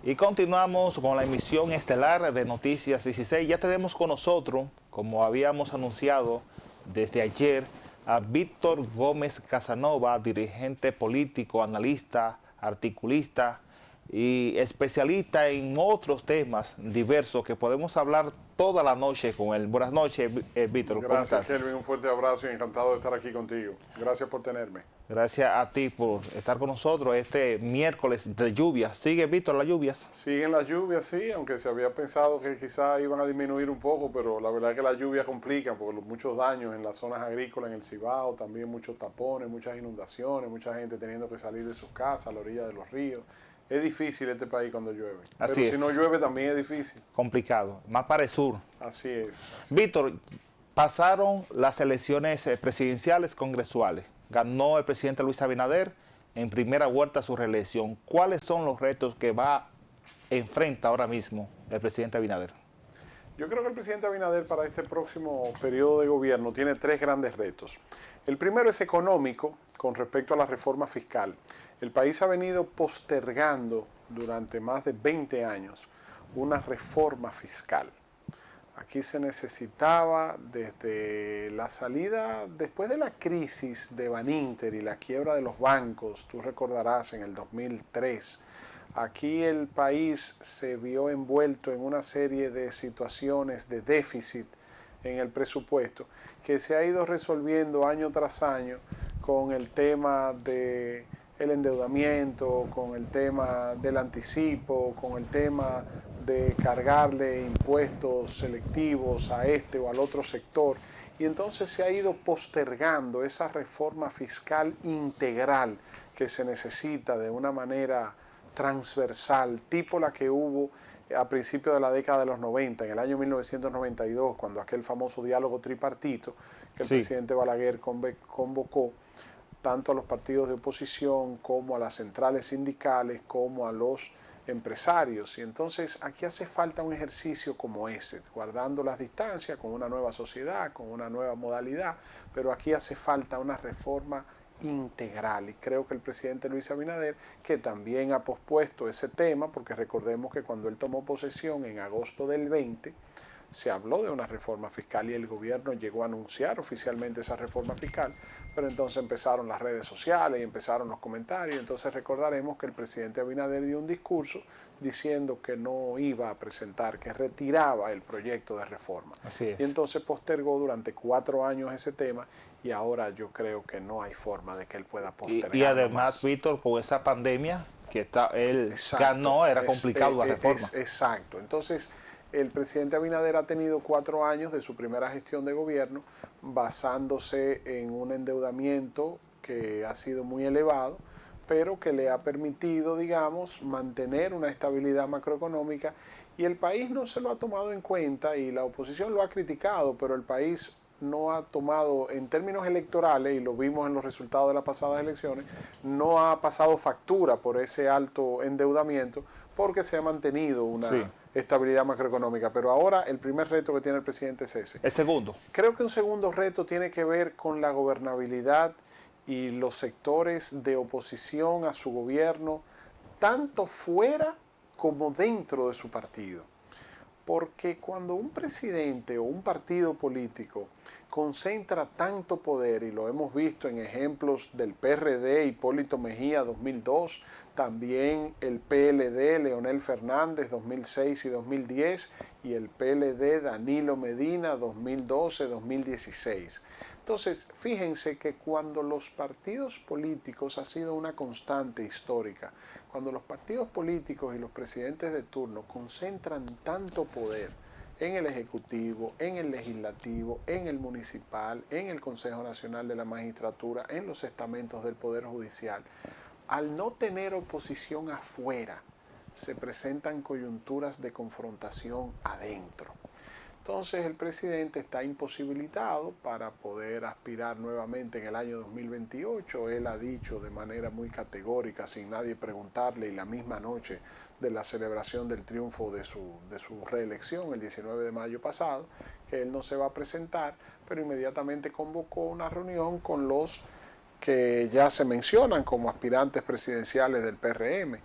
Y continuamos con la emisión estelar de Noticias 16. Ya tenemos con nosotros, como habíamos anunciado desde ayer, a Víctor Gómez Casanova, dirigente político, analista, articulista y especialista en otros temas diversos que podemos hablar toda la noche con él. Buenas noches, Víctor, ¿cómo Gracias, estás? Kelvin. Un fuerte abrazo y encantado de estar aquí contigo. Gracias por tenerme. Gracias a ti por estar con nosotros este miércoles de lluvia. ¿Sigue, Víctor, las lluvias? Siguen las lluvias, sí, aunque se había pensado que quizás iban a disminuir un poco, pero la verdad es que las lluvias complican por los muchos daños en las zonas agrícolas, en el Cibao, también muchos tapones, muchas inundaciones, mucha gente teniendo que salir de sus casas a la orilla de los ríos. Es difícil este país cuando llueve, Así pero es. si no llueve también es difícil. Complicado, más para el sur. Así es. Víctor, pasaron las elecciones presidenciales congresuales. Ganó el presidente Luis Abinader en primera vuelta su reelección. ¿Cuáles son los retos que enfrenta ahora mismo el presidente Abinader? Yo creo que el presidente Abinader para este próximo periodo de gobierno tiene tres grandes retos. El primero es económico con respecto a la reforma fiscal. El país ha venido postergando durante más de 20 años una reforma fiscal. Aquí se necesitaba desde la salida, después de la crisis de Baninter y la quiebra de los bancos, tú recordarás en el 2003, aquí el país se vio envuelto en una serie de situaciones de déficit en el presupuesto que se ha ido resolviendo año tras año con el tema de el endeudamiento, con el tema del anticipo, con el tema de cargarle impuestos selectivos a este o al otro sector. Y entonces se ha ido postergando esa reforma fiscal integral que se necesita de una manera transversal, tipo la que hubo a principios de la década de los 90, en el año 1992, cuando aquel famoso diálogo tripartito que el presidente Balaguer convocó, tanto a los partidos de oposición como a las centrales sindicales, como a los empresarios. Y entonces aquí hace falta un ejercicio como ese, guardando las distancias con una nueva sociedad, con una nueva modalidad, pero aquí hace falta una reforma integral y creo que el presidente Luis Abinader, que también ha pospuesto ese tema, porque recordemos que cuando él tomó posesión en agosto del 20, se habló de una reforma fiscal y el gobierno llegó a anunciar oficialmente esa reforma fiscal, pero entonces empezaron las redes sociales y empezaron los comentarios. Entonces recordaremos que el presidente Abinader dio un discurso diciendo que no iba a presentar, que retiraba el proyecto de reforma. Así es. Y entonces postergó durante 4 años ese tema y ahora yo creo que no hay forma de que él pueda postergar. Y además, Víctor, con esa pandemia que él ganó, era complicado la reforma. Exacto. Entonces, el presidente Abinader ha tenido 4 años de su primera gestión de gobierno basándose en un endeudamiento que ha sido muy elevado, pero que le ha permitido, digamos, mantener una estabilidad macroeconómica y el país no se lo ha tomado en cuenta y la oposición lo ha criticado, pero el país no ha tomado, en términos electorales, y lo vimos en los resultados de las pasadas elecciones, no ha pasado factura por ese alto endeudamiento porque se ha mantenido una estabilidad macroeconómica. Pero ahora el primer reto que tiene el presidente es ese. El segundo. Creo que un segundo reto tiene que ver con la gobernabilidad y los sectores de oposición a su gobierno, tanto fuera como dentro de su partido. Porque cuando un presidente o un partido político concentra tanto poder, y lo hemos visto en ejemplos del PRD, Hipólito Mejía 2002, también el PLD, Leonel Fernández 2006 y 2010, y el PLD, Danilo Medina 2012-2016. Entonces, fíjense que cuando los partidos políticos ha sido una constante histórica, cuando los partidos políticos y los presidentes de turno concentran tanto poder en el Ejecutivo, en el Legislativo, en el Municipal, en el Consejo Nacional de la Magistratura, en los estamentos del Poder Judicial, al no tener oposición afuera, se presentan coyunturas de confrontación adentro. Entonces el presidente está imposibilitado para poder aspirar nuevamente en el año 2028. Él ha dicho de manera muy categórica, sin nadie preguntarle, y la misma noche de la celebración del triunfo de su reelección, el 19 de mayo pasado, que él no se va a presentar, pero inmediatamente convocó una reunión con los que ya se mencionan como aspirantes presidenciales del PRM.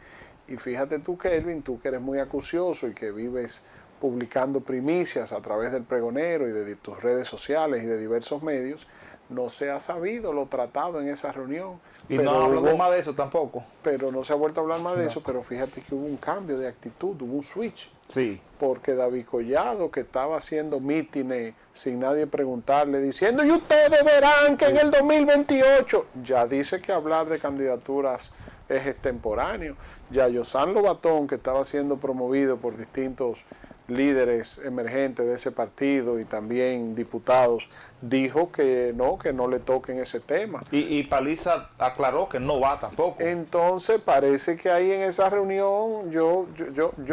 Y fíjate tú, Kelvin, tú que eres muy acucioso y que vives publicando primicias a través del pregonero y de tus redes sociales y de diversos medios, no se ha sabido lo tratado en esa reunión. Y no ha hablado más de eso tampoco. Pero no se ha vuelto a hablar más de No. eso, pero fíjate que hubo un cambio de actitud, hubo un switch. Sí. Porque David Collado, que estaba haciendo mítines sin nadie preguntarle, diciendo, y ustedes verán que en el 2028, ya dice que hablar de candidaturas es extemporáneo. Ya Yosan Lobatón, que estaba siendo promovido por distintos líderes emergentes de ese partido y también diputados, dijo que no le toquen ese tema. Y Paliza aclaró que no va tampoco. Entonces parece que ahí en esa reunión yo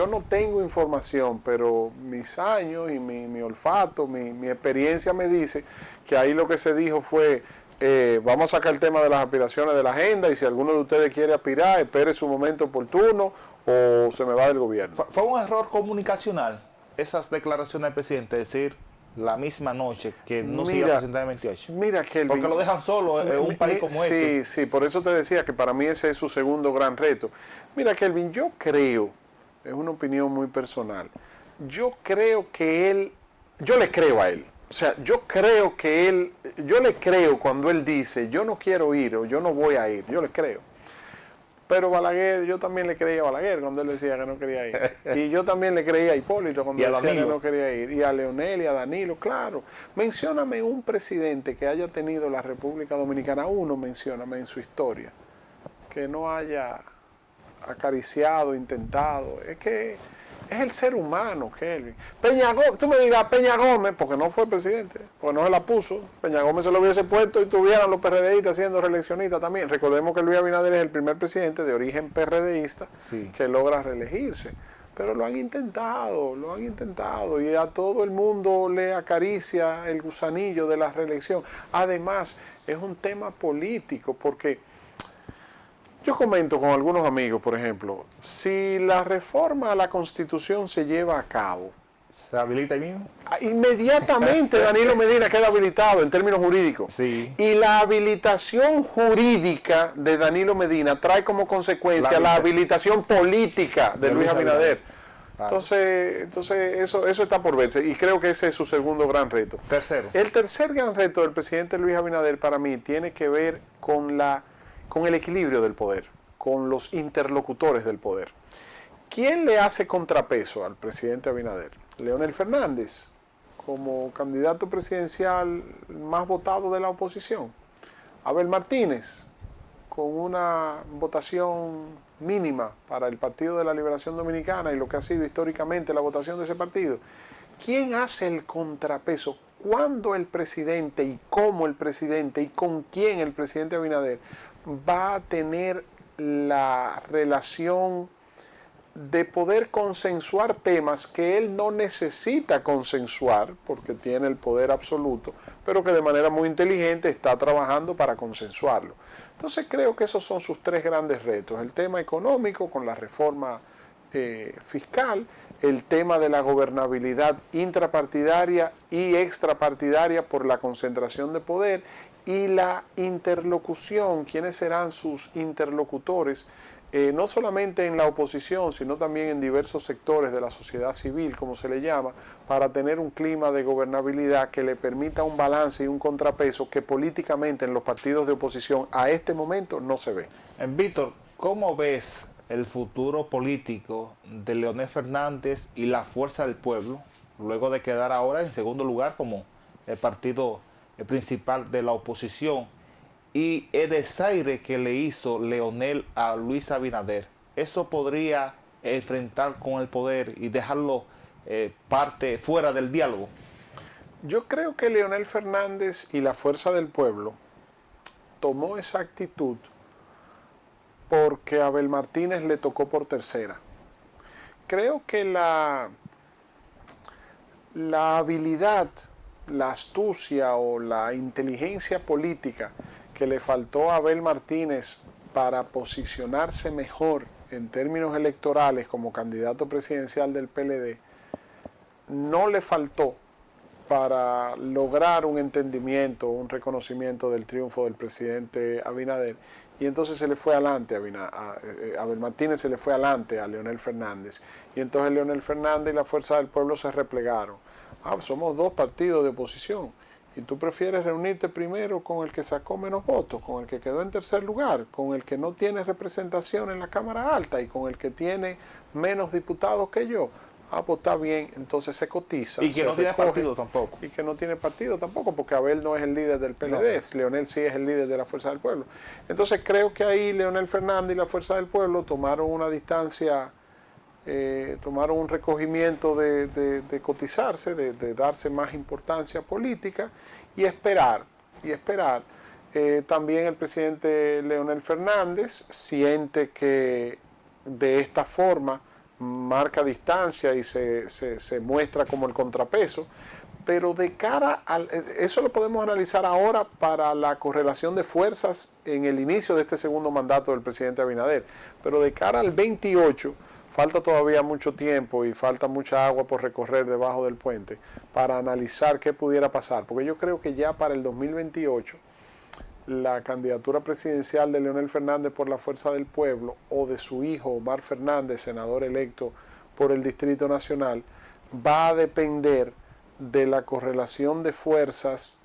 no tengo información, pero mis años y mi olfato, mi experiencia me dice que ahí lo que se dijo fue, vamos a sacar el tema de las aspiraciones de la agenda y si alguno de ustedes quiere aspirar, espere su momento oportuno o se me va del gobierno. Fue un error comunicacional esas declaraciones del presidente, decir la misma noche que no se iba a presentar el 28. Mira, Kelvin, porque lo dejan solo en un país como este. Sí, por eso te decía que para mí ese es su segundo gran reto. Mira, Kelvin, yo creo, es una opinión muy personal, yo creo que él, yo le creo a él. O sea, yo creo que él, yo le creo cuando él dice, yo no quiero ir o yo no voy a ir, yo le creo. Pero Balaguer, yo también le creía a Balaguer cuando él decía que no quería ir. Y yo también le creía a Hipólito cuando decía que no quería ir. Y a Leonel y a Danilo, claro. Mencióname un presidente que haya tenido la República Dominicana, uno mencióname en su historia, que no haya acariciado, intentado. Es que es el ser humano, Kelvin. Peña Gómez, tú me dirás Peña Gómez, porque no fue presidente, porque no se la puso. Peña Gómez se lo hubiese puesto y tuvieran los PRDistas siendo reeleccionistas también. Recordemos que Luis Abinader es el primer presidente de origen PRDista que logra reelegirse. Pero lo han intentado, y a todo el mundo le acaricia el gusanillo de la reelección. Además, es un tema político, porque yo comento con algunos amigos, por ejemplo, si la reforma a la Constitución se lleva a cabo, ¿se habilita ahí mismo? Inmediatamente Danilo Medina queda habilitado en términos jurídicos. Sí. Y la habilitación jurídica de Danilo Medina trae como consecuencia la habilitación política de Luis Abinader. Claro. Entonces eso está por verse y creo que ese es su segundo gran reto. Tercero. El tercer gran reto del presidente Luis Abinader para mí tiene que ver con el equilibrio del poder, con los interlocutores del poder. ¿Quién le hace contrapeso al presidente Abinader? Leonel Fernández, como candidato presidencial más votado de la oposición. Abel Martínez, con una votación mínima para el Partido de la Liberación Dominicana y lo que ha sido históricamente la votación de ese partido. ¿Quién hace el contrapeso? ¿Cuándo el presidente y cómo el presidente y con quién el presidente Abinader va a tener la relación de poder consensuar temas que él no necesita consensuar porque tiene el poder absoluto, pero que de manera muy inteligente está trabajando para consensuarlo? Entonces creo que esos son sus tres grandes retos: el tema económico con la reforma fiscal, el tema de la gobernabilidad intrapartidaria y extrapartidaria por la concentración de poder, y la interlocución, quiénes serán sus interlocutores, no solamente en la oposición, sino también en diversos sectores de la sociedad civil, como se le llama, para tener un clima de gobernabilidad que le permita un balance y un contrapeso que políticamente en los partidos de oposición a este momento no se ve. Víctor, ¿cómo ves el futuro político de Leonel Fernández y la Fuerza del Pueblo, luego de quedar ahora en segundo lugar como el partido principal de la oposición, y el desaire que le hizo Leonel a Luis Abinader? ¿Eso podría enfrentar con el poder y dejarlo parte fuera del diálogo? Yo creo que Leonel Fernández y la Fuerza del Pueblo tomó esa actitud porque a Abel Martínez le tocó por tercera. Creo que la habilidad, la astucia o la inteligencia política que le faltó a Abel Martínez para posicionarse mejor en términos electorales como candidato presidencial del PLD, no le faltó para lograr un entendimiento, un reconocimiento del triunfo del presidente Abinader. Y entonces se le fue adelante a Abel Martínez, se le fue adelante a Leonel Fernández. Y entonces Leonel Fernández y la Fuerza del Pueblo se replegaron. Somos dos partidos de oposición. Y tú prefieres reunirte primero con el que sacó menos votos, con el que quedó en tercer lugar, con el que no tiene representación en la Cámara Alta y con el que tiene menos diputados que yo. Pues está bien, entonces se cotiza. Y que no tiene partido tampoco. Y que no tiene partido tampoco, porque Abel no es el líder del PLD, no. Leonel sí es el líder de la Fuerza del Pueblo. Entonces creo que ahí Leonel Fernández y la Fuerza del Pueblo tomaron una distancia, tomaron un recogimiento de cotizarse, de darse más importancia política y esperar. También el presidente Leonel Fernández siente que de esta forma marca distancia y se muestra como el contrapeso, pero de cara al... Eso lo podemos analizar ahora para la correlación de fuerzas en el inicio de este segundo mandato del presidente Abinader, pero de cara al 28 falta todavía mucho tiempo y falta mucha agua por recorrer debajo del puente para analizar qué pudiera pasar, porque yo creo que ya para el 2028 la candidatura presidencial de Leonel Fernández por la Fuerza del Pueblo o de su hijo Omar Fernández, senador electo por el Distrito Nacional, va a depender de la correlación de fuerzas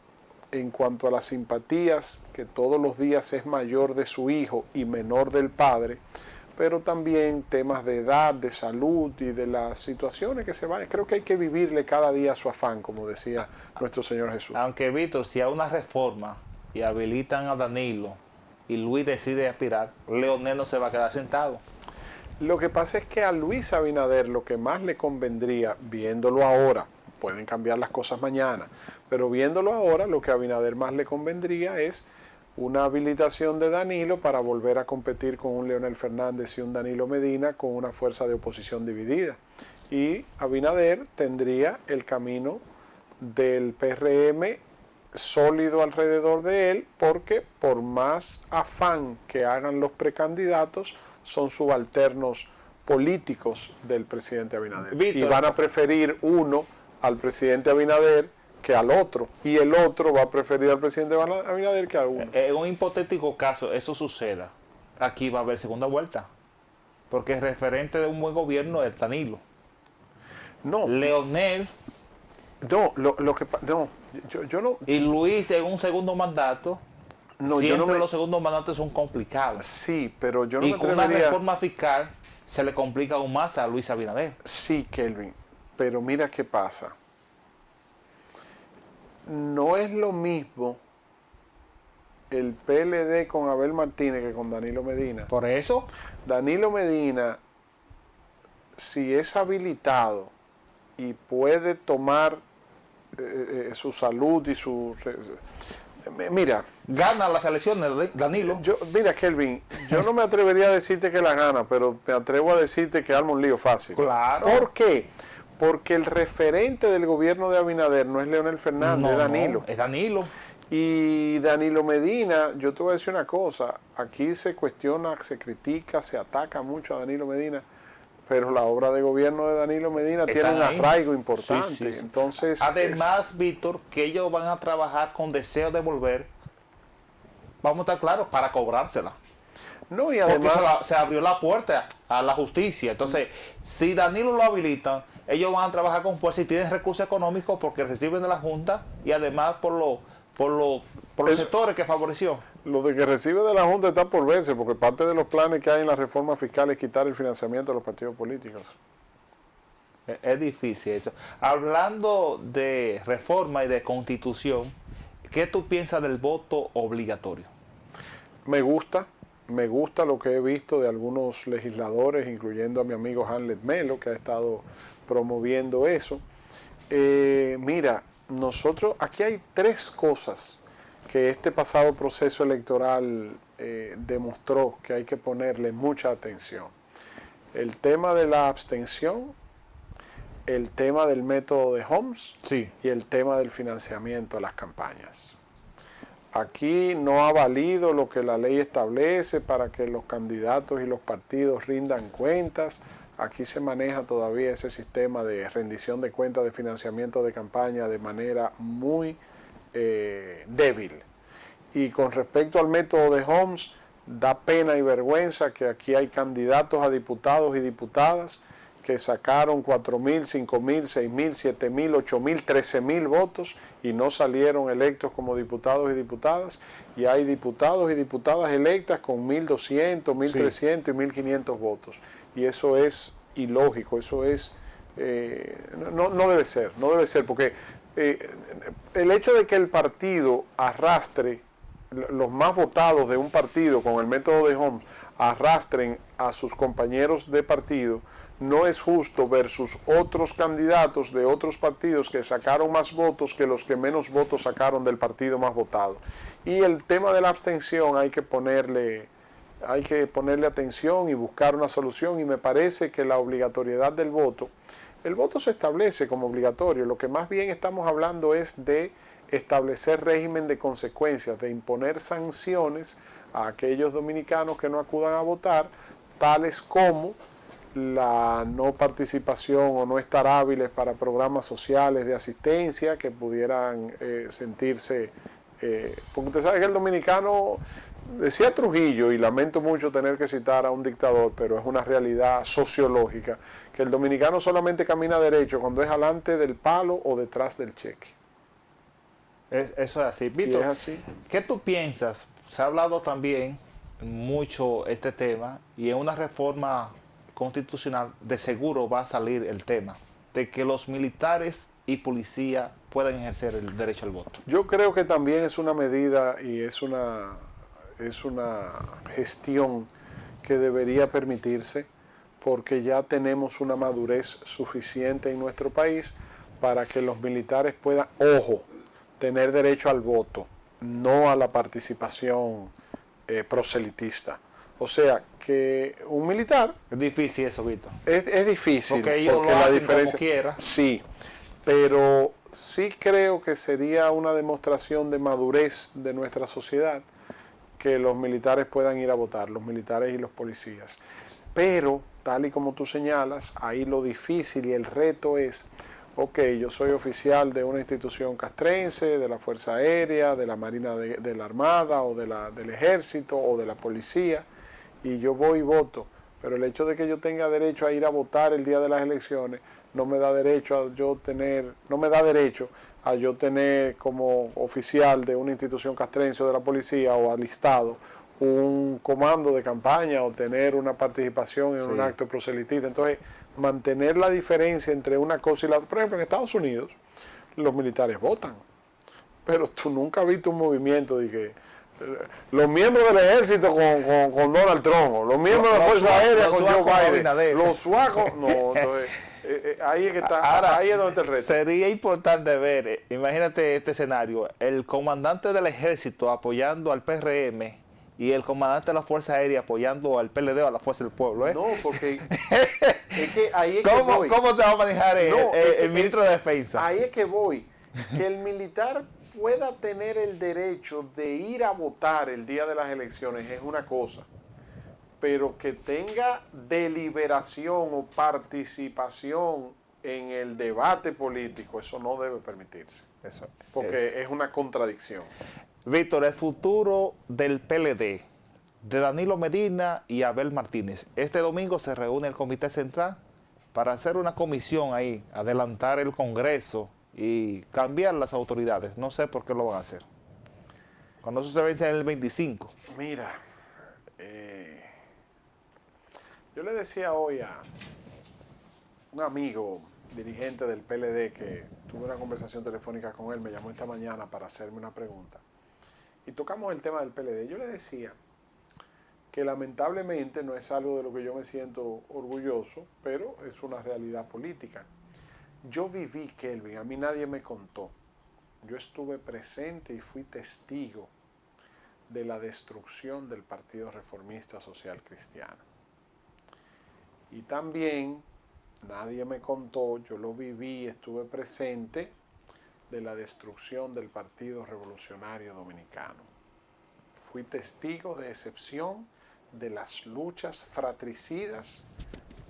en cuanto a las simpatías, que todos los días es mayor de su hijo y menor del padre, pero también temas de edad, de salud y de las situaciones que se van. Creo que hay que vivirle cada día su afán, como decía nuestro Señor Jesús. Aunque, Víctor, si hay una reforma y habilitan a Danilo y Luis decide aspirar, Leonel no se va a quedar sentado. Lo que pasa es que a Luis Abinader lo que más le convendría, viéndolo ahora, pueden cambiar las cosas mañana, pero viéndolo ahora, lo que a Abinader más le convendría es una habilitación de Danilo para volver a competir con un Leonel Fernández y un Danilo Medina con una fuerza de oposición dividida. Y Abinader tendría el camino del PRM sólido alrededor de él, porque por más afán que hagan los precandidatos, son subalternos políticos del presidente Abinader. Víctor, y van a preferir uno al presidente Abinader que al otro, y el otro va a preferir al presidente Abinader que a uno. En un hipotético caso eso suceda, aquí va a haber segunda vuelta, porque el referente de un buen gobierno es Danilo. No. Leonel... No, yo no. Y Luis en un segundo mandato, siempre los segundos mandatos son complicados. Sí, pero yo no me atrevería. Y con una reforma fiscal se le complica aún más a Luis Abinader. Sí, Kelvin, pero mira qué pasa. No es lo mismo el PLD con Abel Martínez que con Danilo Medina. Por eso. Danilo Medina, si es habilitado y puede tomar su salud y su... Mira. Gana las elecciones, Danilo. Mira, Kelvin, yo no me atrevería a decirte que la gana, pero me atrevo a decirte que arma un lío fácil. Claro. ¿Por qué? Porque el referente del gobierno de Abinader no es Leonel Fernández, es Danilo. Es Danilo. Y Danilo Medina, yo te voy a decir una cosa, aquí se cuestiona, se critica, se ataca mucho a Danilo Medina, pero la obra de gobierno de Danilo Medina tiene un arraigo importante. Sí. Entonces, además, Víctor, que ellos van a trabajar con deseo de volver, vamos a estar claros, para cobrársela. No, y además... Porque se abrió la puerta a la justicia. Entonces, si Danilo lo habilitan, ellos van a trabajar con fuerza y tienen recursos económicos porque reciben de la Junta y además por los sectores que favoreció. Lo de que recibe de la Junta está por verse, porque parte de los planes que hay en la reforma fiscal es quitar el financiamiento de los partidos políticos. Es difícil eso. Hablando de reforma y de constitución, ¿qué tú piensas del voto obligatorio? Me gusta lo que he visto de algunos legisladores, incluyendo a mi amigo Hanlet Melo, que ha estado promoviendo eso. Mira, nosotros, aquí hay tres cosas que este pasado proceso electoral demostró que hay que ponerle mucha atención. El tema de la abstención, el tema del método de Homs sí, y el tema del financiamiento a las campañas. Aquí no ha valido lo que la ley establece para que los candidatos y los partidos rindan cuentas, aquí se maneja todavía ese sistema de rendición de cuentas de financiamiento de campaña de manera muy débil. Y con respecto al método de Homs, da pena y vergüenza que aquí hay candidatos a diputados y diputadas que sacaron 4.000, 5.000, 6.000, 7.000, 8.000, 13.000 votos y no salieron electos como diputados y diputadas. Y hay diputados y diputadas electas con 1.200, 1.300 sí. y 1.500 votos. Y eso es ilógico, eso es... no debe ser, porque el hecho de que el partido arrastre los más votados de un partido con el método de Homs arrastren a sus compañeros de partido, no es justo versus otros candidatos de otros partidos que sacaron más votos que los que menos votos sacaron del partido más votado. Y el tema de la abstención hay que ponerle atención y buscar una solución, y me parece que la obligatoriedad del voto, el voto se establece como obligatorio, lo que más bien estamos hablando es de establecer régimen de consecuencias, de imponer sanciones a aquellos dominicanos que no acudan a votar, tales como la no participación o no estar hábiles para programas sociales de asistencia que pudieran sentirse, porque usted sabe que el dominicano, decía Trujillo, y lamento mucho tener que citar a un dictador, pero es una realidad sociológica, que el dominicano solamente camina derecho cuando es alante del palo o detrás del cheque. Eso es así. Víctor, es así. ¿Qué tú piensas? Se ha hablado también mucho este tema, y en una reforma constitucional de seguro va a salir el tema de que los militares y policía puedan ejercer el derecho al voto. Yo creo que también es una medida y es una gestión que debería permitirse, porque ya tenemos una madurez suficiente en nuestro país para que los militares puedan, ojo, tener derecho al voto, no a la participación proselitista. O sea, que un militar... Es difícil eso, Víctor. Es difícil. Porque ellos lo hacen como quiera. Sí, pero sí creo que sería una demostración de madurez de nuestra sociedad que los militares puedan ir a votar, los militares y los policías. Pero, tal y como tú señalas, ahí lo difícil y el reto es... Ok, yo soy oficial de una institución castrense, de la Fuerza Aérea, de la Marina de la Armada, o del Ejército, o de la Policía, y yo voy y voto. Pero el hecho de que yo tenga derecho a ir a votar el día de las elecciones no me da derecho a yo tener como oficial de una institución castrense o de la policía o alistado un comando de campaña o tener una participación en un acto proselitista. Entonces, mantener la diferencia entre una cosa y la otra. Por ejemplo, en Estados Unidos, los militares votan, pero tú nunca has visto un movimiento de que los miembros del ejército con Donald Trump, o los miembros de la Fuerza Aérea con Joe Biden, los suacos, no, entonces... ahí es que está, ahora, ahí es donde está el reto. Sería importante ver, imagínate este escenario, el comandante del ejército apoyando al PRM y el comandante de la Fuerza Aérea apoyando al PLD o a la Fuerza del Pueblo. No, porque es que ahí es que voy. ¿Cómo se va a manejar el ministro de Defensa? Ahí es que voy. Que el militar pueda tener el derecho de ir a votar el día de las elecciones es una cosa, pero que tenga deliberación o participación en el debate político, eso no debe permitirse. Porque es una contradicción. Víctor, el futuro del PLD, de Danilo Medina y Abel Martínez. Este domingo se reúne el Comité Central para hacer una comisión ahí, adelantar el Congreso y cambiar las autoridades. No sé por qué lo van a hacer. Cuando eso se vence en el 25. Mira, yo le decía hoy a un amigo dirigente del PLD que tuve una conversación telefónica con él, me llamó esta mañana para hacerme una pregunta. Y tocamos el tema del PLD. Yo le decía que lamentablemente no es algo de lo que yo me siento orgulloso, pero es una realidad política. Yo viví, Kelvin, a mí nadie me contó. Yo estuve presente y fui testigo de la destrucción del Partido Reformista Social Cristiano. Y también, nadie me contó, yo lo viví, estuve presente, de la destrucción del Partido Revolucionario Dominicano. Fui testigo de excepción de las luchas fratricidas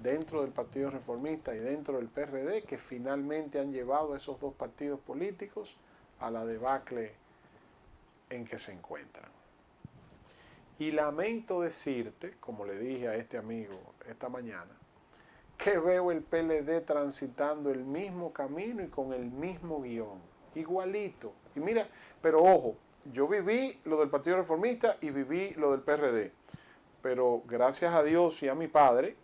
dentro del Partido Reformista y dentro del PRD que finalmente han llevado a esos dos partidos políticos a la debacle en que se encuentran. Y lamento decirte, como le dije a este amigo esta mañana, que veo el PLD transitando el mismo camino y con el mismo guión, igualito. Y mira, pero ojo, yo viví lo del Partido Reformista y viví lo del PRD, pero gracias a Dios y a mi padre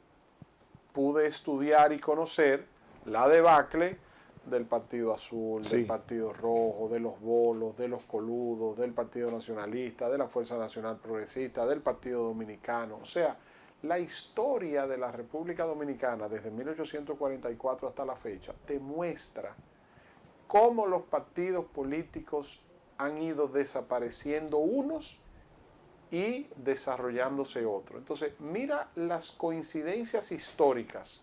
pude estudiar y conocer la debacle del Partido Azul, Sí. del Partido Rojo, de los bolos, de los coludos, del Partido Nacionalista, de la Fuerza Nacional Progresista, del Partido Dominicano. O sea, la historia de la República Dominicana desde 1844 hasta la fecha te muestra cómo los partidos políticos han ido desapareciendo unos y desarrollándose otros. Entonces, mira las coincidencias históricas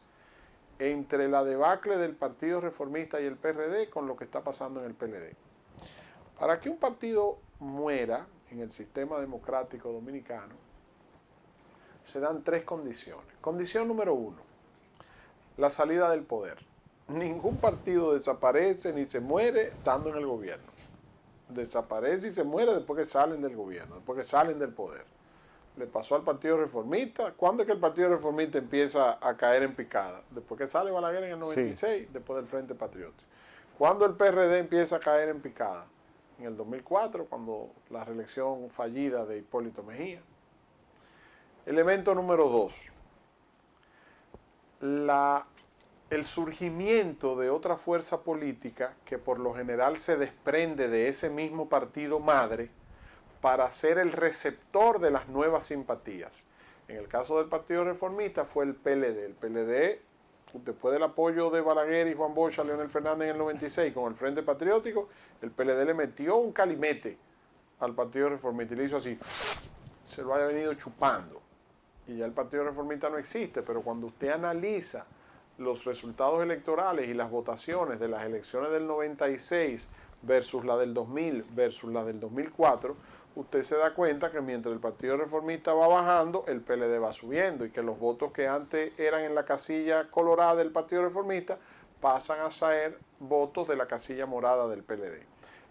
entre la debacle del Partido Reformista y el PRD con lo que está pasando en el PLD. Para que un partido muera en el sistema democrático dominicano, se dan tres condiciones. Condición número uno, la salida del poder. Ningún partido desaparece ni se muere estando en el gobierno. Desaparece y se muere después que salen del gobierno, después que salen del poder. Le pasó al Partido Reformista. ¿Cuándo es que el Partido Reformista empieza a caer en picada? Después que sale Balaguer en el 96, sí, después del Frente Patriótico. ¿Cuándo el PRD empieza a caer en picada? En el 2004, cuando la reelección fallida de Hipólito Mejía. Elemento número dos, el surgimiento de otra fuerza política que por lo general se desprende de ese mismo partido madre para ser el receptor de las nuevas simpatías. En el caso del Partido Reformista fue el PLD. El PLD, después del apoyo de Balaguer y Juan Bosch a Leonel Fernández en el 96 con el Frente Patriótico, el PLD le metió un calimete al Partido Reformista y le hizo así, se lo haya venido chupando. Y ya el Partido Reformista no existe, pero cuando usted analiza los resultados electorales y las votaciones de las elecciones del 96 versus la del 2000 versus la del 2004, usted se da cuenta que mientras el Partido Reformista va bajando, el PLD va subiendo y que los votos que antes eran en la casilla colorada del Partido Reformista pasan a ser votos de la casilla morada del PLD.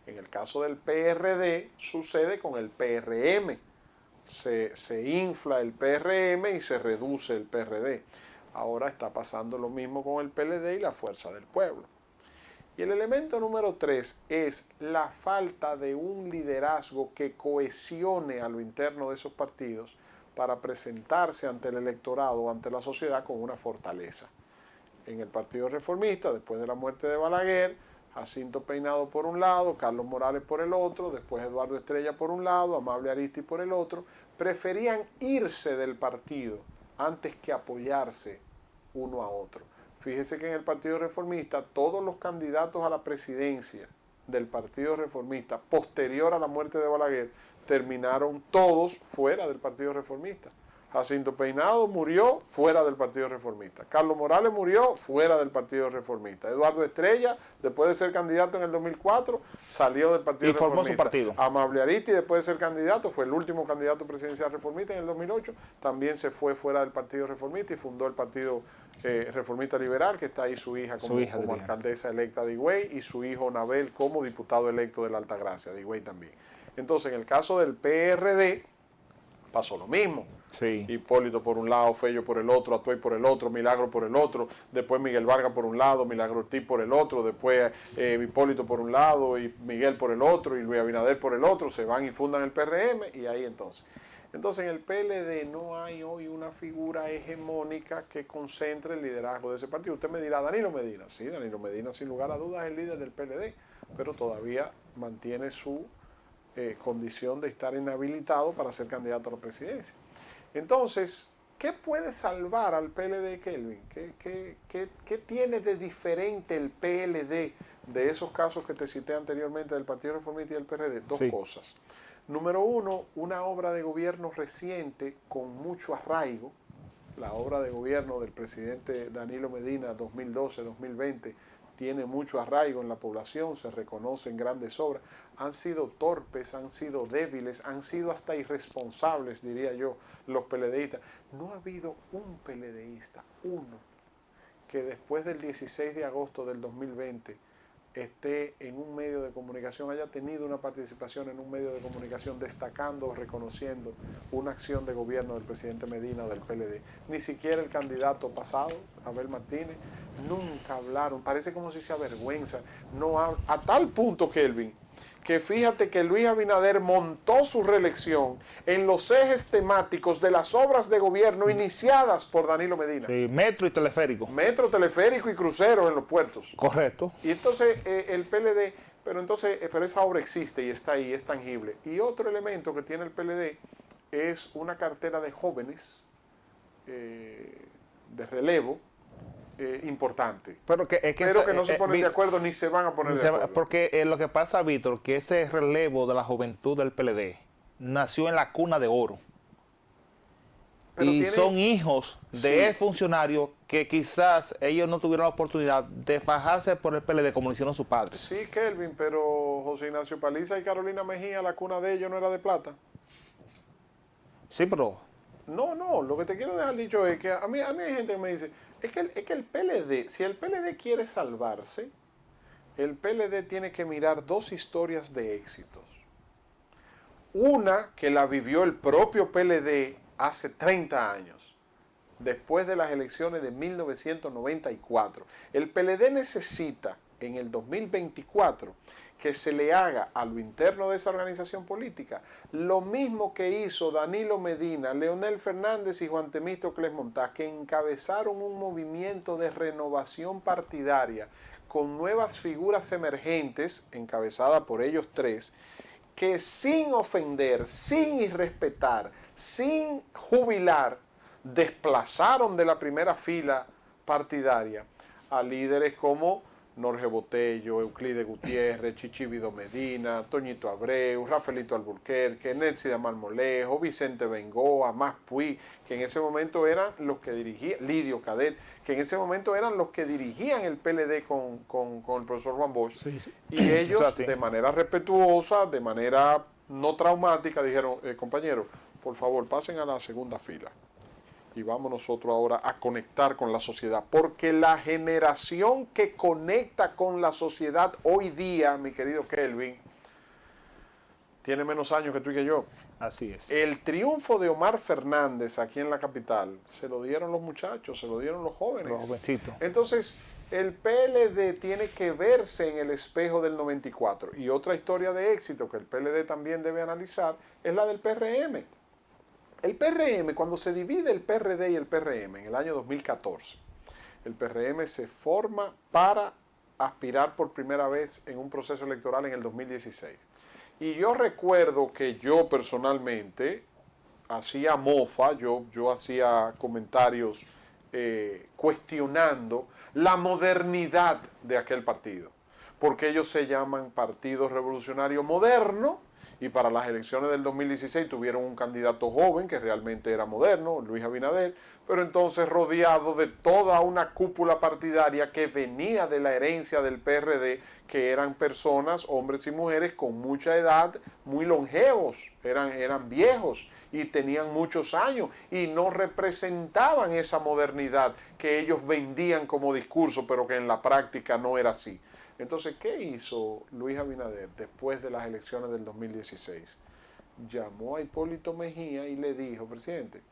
En el caso del PRD sucede con el PRM. Se infla el PRM y se reduce el PRD. Ahora está pasando lo mismo con el PLD y la Fuerza del Pueblo. Y el elemento número tres es la falta de un liderazgo que cohesione a lo interno de esos partidos para presentarse ante el electorado, ante la sociedad con una fortaleza. En el Partido Reformista, después de la muerte de Balaguer, Jacinto Peinado por un lado, Carlos Morales por el otro, después Eduardo Estrella por un lado, Amable Ariztí por el otro, preferían irse del partido antes que apoyarse uno a otro. Fíjese que en el Partido Reformista todos los candidatos a la presidencia del Partido Reformista posterior a la muerte de Balaguer terminaron todos fuera del Partido Reformista. Jacinto Peinado murió fuera del Partido Reformista. Carlos Morales murió fuera del Partido Reformista. Eduardo Estrella, después de ser candidato en el 2004, salió del Partido Reformista. Y formó su partido. Amable Ariztí, después de ser candidato, fue el último candidato presidencial reformista en el 2008, también se fue fuera del Partido Reformista y fundó el Partido Reformista Liberal, que está ahí su hija como alcaldesa electa de Higüey y su hijo Nabel como diputado electo de la Altagracia, de Higüey también. Entonces, en el caso del PRD, pasó lo mismo. Sí. Hipólito por un lado, Fello por el otro, Atuey por el otro, Milagro por el otro, después Miguel Vargas por un lado, Milagro Ortiz por el otro, después Hipólito por un lado y Miguel por el otro y Luis Abinader por el otro, se van y fundan el PRM y ahí entonces. Entonces en el PLD no hay hoy una figura hegemónica que concentre el liderazgo de ese partido. Usted me dirá, Danilo Medina. Sí, Danilo Medina sin lugar a dudas es el líder del PLD, pero todavía mantiene su condición de estar inhabilitado para ser candidato a la presidencia. Entonces, ¿qué puede salvar al PLD, Kelvin? ¿Qué tiene de diferente el PLD de esos casos que te cité anteriormente del Partido Reformista y el PRD? Dos cosas. Número uno, una obra de gobierno reciente con mucho arraigo, la obra de gobierno del presidente Danilo Medina 2012-2020 tiene mucho arraigo en la población, se reconocen grandes obras, han sido torpes, han sido débiles, han sido hasta irresponsables, diría yo, los PLDistas. No ha habido un PLDista, uno, que después del 16 de agosto del 2020 esté en un medio de comunicación, haya tenido una participación en un medio de comunicación destacando o reconociendo una acción de gobierno del presidente Medina o del PLD. Ni siquiera el candidato pasado, Abel Martínez, nunca hablaron, parece como si se avergüenza. No a tal punto, Kelvin, que fíjate que Luis Abinader montó su reelección en los ejes temáticos de las obras de gobierno iniciadas por Danilo Medina. Sí, metro y teleférico. Metro, teleférico y cruceros en los puertos. Correcto. Y entonces el PLD, pero esa obra existe y está ahí, es tangible. Y otro elemento que tiene el PLD es una cartera de jóvenes de relevo importante. Pero que no se ponen de acuerdo ni se van a poner de acuerdo. Porque lo que pasa, Víctor, que ese relevo de la juventud del PLD nació en la cuna de oro. Pero y son hijos de funcionarios que quizás ellos no tuvieron la oportunidad de fajarse por el PLD como lo hicieron sus padres. Sí, Kelvin, pero José Ignacio Paliza y Carolina Mejía, la cuna de ellos no era de plata. Sí, pero... No, lo que te quiero dejar dicho es que a mí hay gente que me dice, es que el PLD, si el PLD quiere salvarse, el PLD tiene que mirar dos historias de éxitos. Una que la vivió el propio PLD hace 30 años, después de las elecciones de 1994. El PLD necesita en el 2024 que se le haga a lo interno de esa organización política lo mismo que hizo Danilo Medina, Leonel Fernández y Juan Temístocles Montaz, que encabezaron un movimiento de renovación partidaria con nuevas figuras emergentes, encabezada por ellos tres, que sin ofender, sin irrespetar, sin jubilar, desplazaron de la primera fila partidaria a líderes como Norge Botello, Euclide Gutiérrez, Chichibido Medina, Toñito Abreu, Rafaelito Alburquerque, Netzi de Marmolejo, Vicente Bengoa, Mas Puig, que en ese momento eran los que dirigían, Lidio Cadet, que en ese momento eran los que dirigían el PLD con el profesor Juan Bosch. Sí, sí. Y ellos, de manera respetuosa, de manera no traumática, dijeron, compañeros, por favor, pasen a la segunda fila. Y vamos nosotros ahora a conectar con la sociedad, porque la generación que conecta con la sociedad hoy día, mi querido Kelvin, tiene menos años que tú y que yo. Así es. El triunfo de Omar Fernández aquí en la capital se lo dieron los muchachos, se lo dieron los jóvenes. Los jovencitos. Entonces, el PLD tiene que verse en el espejo del 94. Y otra historia de éxito que el PLD también debe analizar es la del PRM. El PRM, cuando se divide el PRD y el PRM en el año 2014, el PRM se forma para aspirar por primera vez en un proceso electoral en el 2016. Y yo recuerdo que yo personalmente hacía mofa, yo hacía comentarios cuestionando la modernidad de aquel partido, porque ellos se llaman Partido Revolucionario Moderno. Y para las elecciones del 2016 tuvieron un candidato joven que realmente era moderno, Luis Abinader, pero entonces rodeado de toda una cúpula partidaria que venía de la herencia del PRD, que eran personas, hombres y mujeres con mucha edad, muy longevos, eran viejos y tenían muchos años y no representaban esa modernidad que ellos vendían como discurso, pero que en la práctica no era así. Entonces, ¿qué hizo Luis Abinader después de las elecciones del 2016? Llamó a Hipólito Mejía y le dijo, presidente,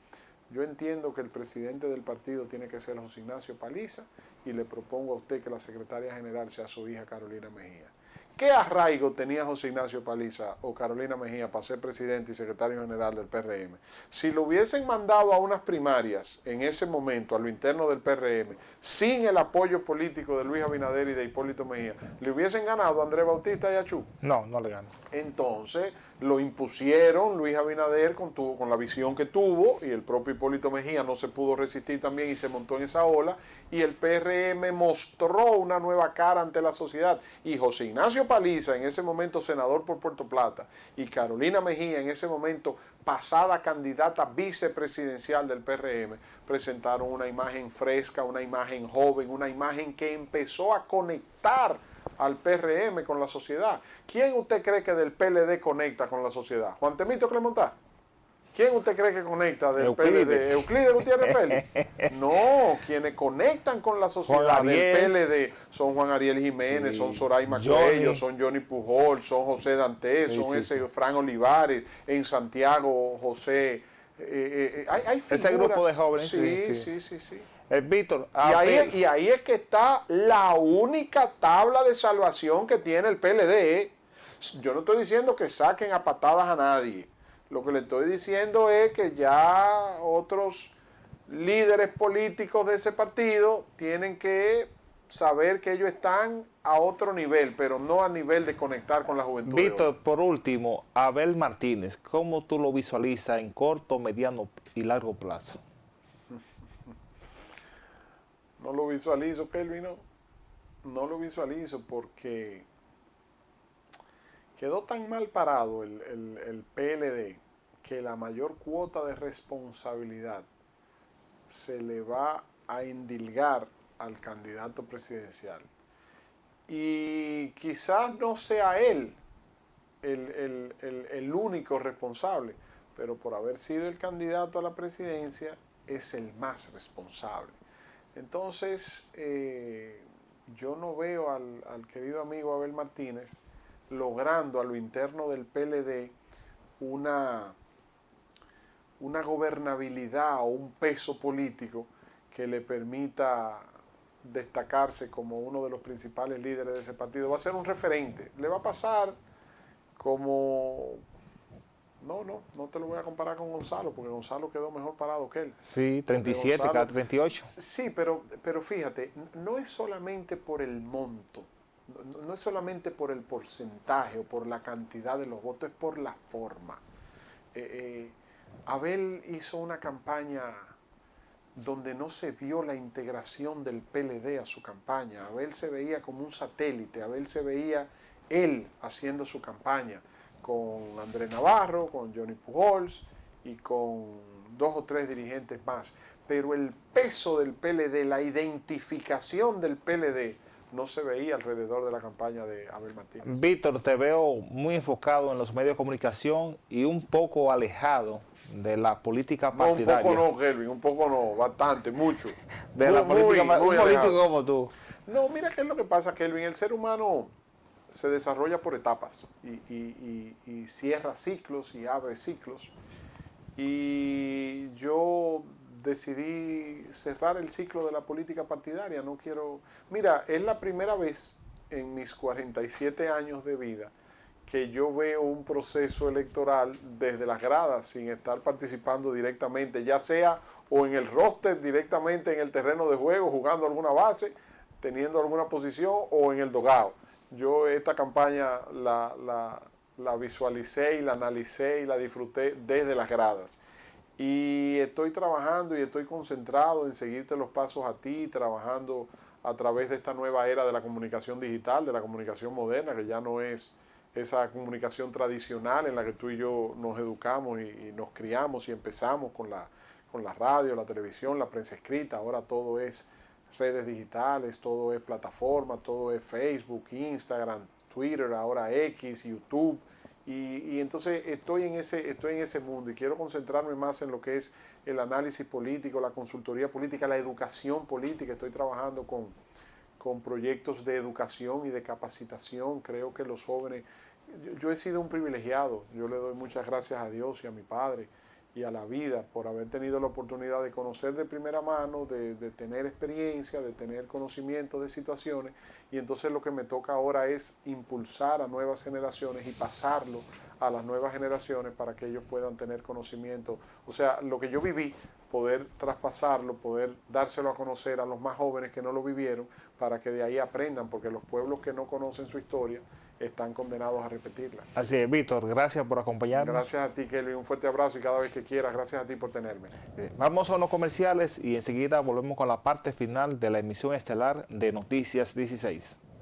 yo entiendo que el presidente del partido tiene que ser José Ignacio Paliza y le propongo a usted que la secretaria general sea su hija Carolina Mejía. ¿Qué arraigo tenía José Ignacio Paliza o Carolina Mejía para ser presidente y secretario general del PRM? Si lo hubiesen mandado a unas primarias en ese momento, a lo interno del PRM, sin el apoyo político de Luis Abinader y de Hipólito Mejía, ¿le hubiesen ganado a Andrés Bautista y a Chu? No le ganó. Entonces, lo impusieron Luis Abinader con la visión que tuvo, y el propio Hipólito Mejía no se pudo resistir también y se montó en esa ola, y el PRM mostró una nueva cara ante la sociedad. Y José Ignacio Paliza, en ese momento senador por Puerto Plata, y Carolina Mejía, en ese momento pasada candidata vicepresidencial del PRM, presentaron una imagen fresca, una imagen joven, una imagen que empezó a conectar al PRM con la sociedad. ¿Quién usted cree que del PLD conecta con la sociedad? ¿Juan Temito Clemontá? ¿Quién usted cree que conecta del PLD? ¿Euclides Gutiérrez Félix? No, quienes conectan con la sociedad del PLD son Juan Ariel Jiménez, sí, son Soraima Cuello, son Johnny Pujol, son José Dantes, sí, son ese Fran Olivares, en Santiago José. Hay figuras. Ese grupo de jóvenes. Sí. Víctor, y ahí es que está la única tabla de salvación que tiene el PLD. Yo no estoy diciendo que saquen a patadas a nadie. Lo que le estoy diciendo es que ya otros líderes políticos de ese partido tienen que saber que ellos están a otro nivel, pero no a nivel de conectar con la juventud. Víctor, por último, Abel Martínez, ¿cómo tú lo visualizas en corto, mediano y largo plazo? No lo visualizo, Kelvin, no lo visualizo porque quedó tan mal parado el PLD que la mayor cuota de responsabilidad se le va a endilgar al candidato presidencial. Y quizás no sea él el único responsable, pero por haber sido el candidato a la presidencia es el más responsable. Entonces, yo no veo al querido amigo Abel Martínez logrando a lo interno del PLD una gobernabilidad o un peso político que le permita destacarse como uno de los principales líderes de ese partido. Va a ser un referente. Le va a pasar como... No te lo voy a comparar con Gonzalo, porque Gonzalo quedó mejor parado que él. Sí, 37, Gonzalo, 38. Sí, pero fíjate, no es solamente por el monto, no es solamente por el porcentaje o por la cantidad de los votos, es por la forma. Abel hizo una campaña donde no se vio la integración del PLD a su campaña. Abel se veía como un satélite, Abel se veía él haciendo su campaña con Andrés Navarro, con Johnny Pujols y con 2 o 3 dirigentes más. Pero el peso del PLD, la identificación del PLD, no se veía alrededor de la campaña de Abel Martínez. Víctor, te veo muy enfocado en los medios de comunicación y un poco alejado de la política partidaria. No, un poco no, Kelvin, un poco no, bastante, mucho. De la política, un político como tú. No, mira qué es lo que pasa, Kelvin. El ser humano se desarrolla por etapas y cierra ciclos y abre ciclos. Y yo decidí cerrar el ciclo de la política partidaria. No quiero... Mira, es la primera vez en mis 47 años de vida que yo veo un proceso electoral desde las gradas sin estar participando directamente, ya sea o en el roster directamente en el terreno de juego, jugando alguna base, teniendo alguna posición, o en el dogado. Yo esta campaña la visualicé y la analicé y la disfruté desde las gradas. Y estoy trabajando y estoy concentrado en seguirte los pasos a ti, trabajando a través de esta nueva era de la comunicación digital, de la comunicación moderna, que ya no es esa comunicación tradicional en la que tú y yo nos educamos y nos criamos y empezamos con la radio, la televisión, la prensa escrita. Ahora todo es redes digitales, todo es plataforma, todo es Facebook, Instagram, Twitter, ahora X, YouTube. Y entonces estoy en ese mundo y quiero concentrarme más en lo que es el análisis político, la consultoría política, la educación política. Estoy trabajando con proyectos de educación y de capacitación. Creo que los jóvenes... Yo he sido un privilegiado. Yo le doy muchas gracias a Dios y a mi padre y a la vida por haber tenido la oportunidad de conocer de primera mano, de tener experiencia, de tener conocimiento de situaciones, y entonces lo que me toca ahora es impulsar a nuevas generaciones y pasarlo a las nuevas generaciones para que ellos puedan tener conocimiento. O sea, lo que yo viví, poder traspasarlo, poder dárselo a conocer a los más jóvenes que no lo vivieron, para que de ahí aprendan, porque los pueblos que no conocen su historia están condenados a repetirla. Así es, Víctor, gracias por acompañarnos. Gracias a ti, Kelly, un fuerte abrazo y cada vez que quieras, gracias a ti por tenerme. Vamos a unos comerciales y enseguida volvemos con la parte final de la emisión estelar de Noticias 16.